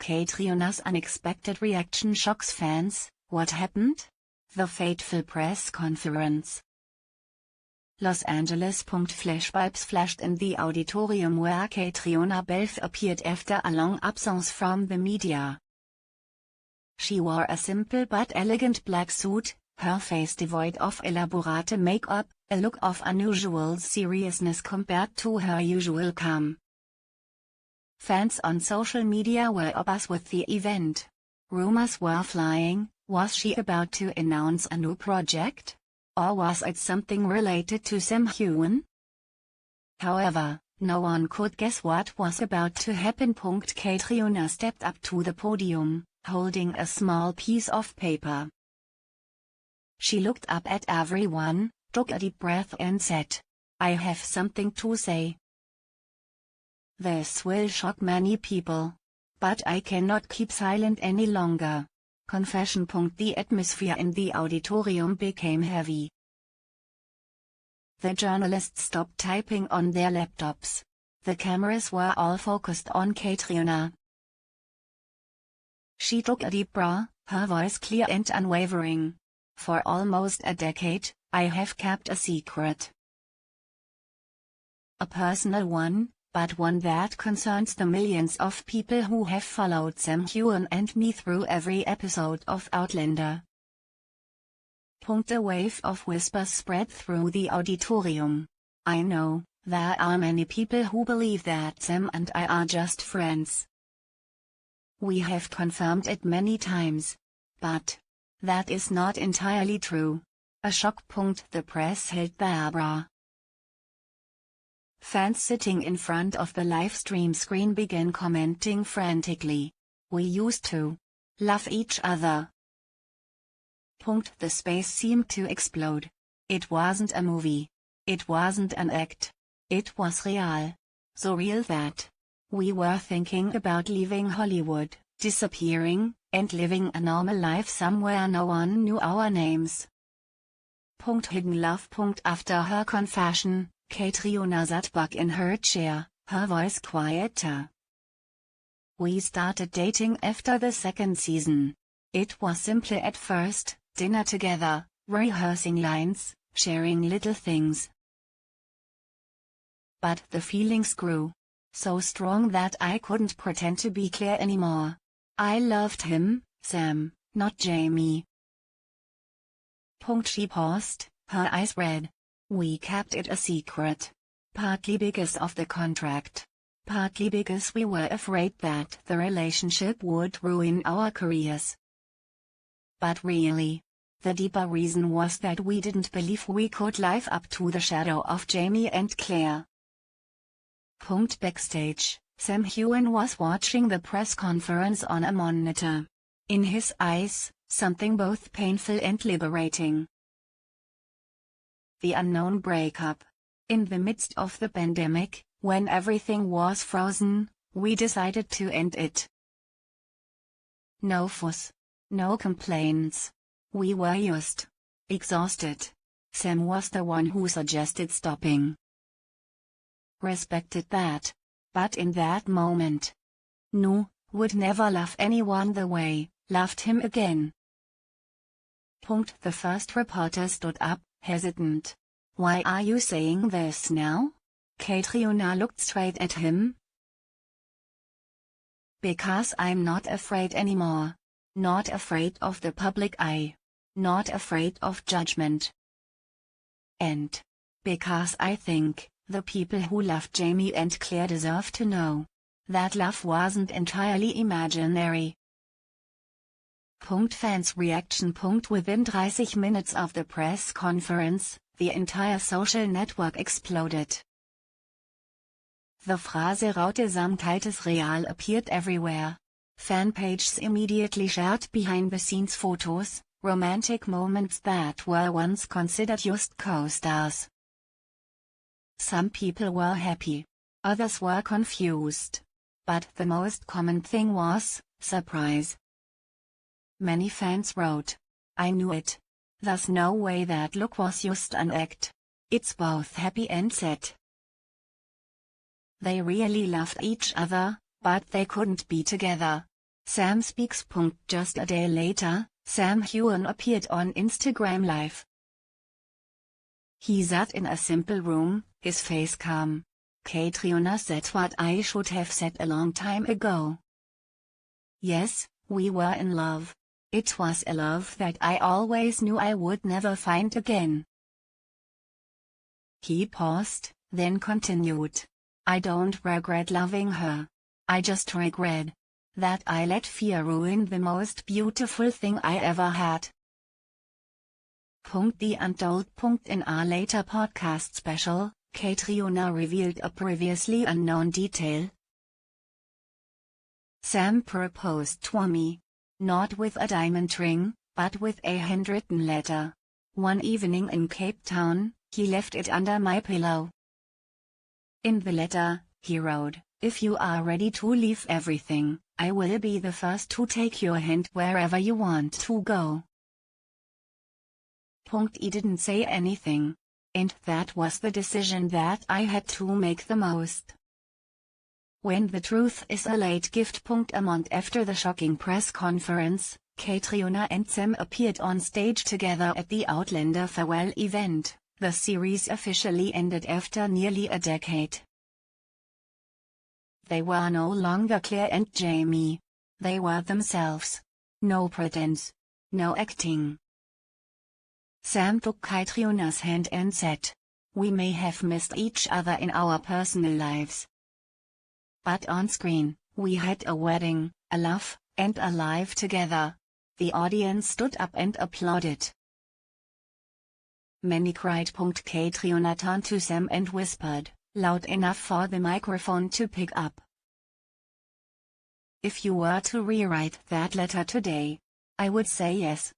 Caitriona's unexpected reaction shocks fans. What happened? The fateful press conference. Los Angeles. Flashbulbs flashed in the auditorium where Caitriona Balfe appeared after a long absence from the media. She wore a simple but elegant black suit, her face devoid of elaborate makeup, a look of unusual seriousness compared to her usual calm. Fans on social media were abuzz with the event. Rumors were flying. Was she about to announce a new project? Or was it something related to Sam Heughan? However, no one could guess what was about to happen. Caitriona stepped up to the podium, holding a small piece of paper. She looked up at everyone, took a deep breath and said, "I have something to say. This will shock many people. But I cannot keep silent any longer." Confession. The atmosphere in the auditorium became heavy. The journalists stopped typing on their laptops. The cameras were all focused on Caitriona. She took a deep breath, her voice clear and unwavering. "For almost a decade, I have kept a secret. A personal one, but one that concerns the millions of people who have followed Sam Heughan and me through every episode of Outlander." A wave of whispers spread through the auditorium. "I know, there are many people who believe that Sam and I are just friends. We have confirmed it many times. But that is not entirely true." A shock. The press held their breath. Fans sitting in front of the live stream screen began commenting frantically. "We used to love each other." The space seemed to explode. It wasn't a movie. It wasn't an act. It was real. So real that we were thinking about leaving Hollywood, disappearing, and living a normal life somewhere no one knew our names. Hidden love. After her confession, Caitriona sat back in her chair, her voice quieter. "We started dating after the second season. It was simple at first, dinner together, rehearsing lines, sharing little things. But the feelings grew. So strong that I couldn't pretend to be clear anymore. I loved him, Sam, not Jamie." She paused, her eyes red. "We kept it a secret. Partly because of the contract. Partly because we were afraid that the relationship would ruin our careers. But really, the deeper reason was that we didn't believe we could live up to the shadow of Jamie and Claire." Backstage, Sam Heughan was watching the press conference on a monitor. In his eyes, something both painful and liberating. The unknown breakup. "In the midst of the pandemic, when everything was frozen, we decided to end it. No fuss. No complaints. We were just exhausted. Sam was the one who suggested stopping. Respected that. But in that moment, would never love anyone the way, loved him again." The first reporter stood up, hesitant. "Why are you saying this now?" Caitriona looked straight at him. "Because I'm not afraid anymore. Not afraid of the public eye. Not afraid of judgment. And because I think the people who loved Jamie and Claire deserve to know that love wasn't entirely imaginary." Fans' reaction. Within 30 minutes of the press conference, the entire social network exploded. The phrase "Rautesamkeit ist real" appeared everywhere. Fan pages immediately shared behind-the-scenes photos, romantic moments that were once considered just co-stars. Some people were happy. Others were confused. But the most common thing was surprise. Many fans wrote, "I knew it. There's no way that look was just an act. It's both happy and sad. They really loved each other, but they couldn't be together. Sam speaks. Just a day later, Sam Heughan appeared on Instagram Live. He sat in a simple room, his face calm. Caitriona said what I should have said a long time ago. Yes, we were in love. It was a love that I always knew I would never find again. He paused, then continued. I don't regret loving her. I just regret that I let fear ruin the most beautiful thing I ever had. The Untold. In a later podcast special, Caitriona revealed a previously unknown detail. Sam proposed to me. Not with a diamond ring, but with a handwritten letter. One evening in Cape Town, he left it under my pillow. In the letter, he wrote, "If you are ready to leave everything, I will be the first to take your hand wherever you want to go." He didn't say anything. And that was the decision that I had to make the most. When the truth is a late gift. A month after the shocking press conference, Caitriona and Sam appeared on stage together at the Outlander farewell event. The series officially ended after nearly a decade. They were no longer Claire and Jamie. They were themselves. No pretense. No acting. Sam took Caitriona's hand and said, "We may have missed each other in our personal lives. But on screen, we had a wedding, a love, and a life together." The audience stood up and applauded. Many cried. Caitriona turned to Sam and whispered, loud enough for the microphone to pick up. "If you were to rewrite that letter today, I would say yes.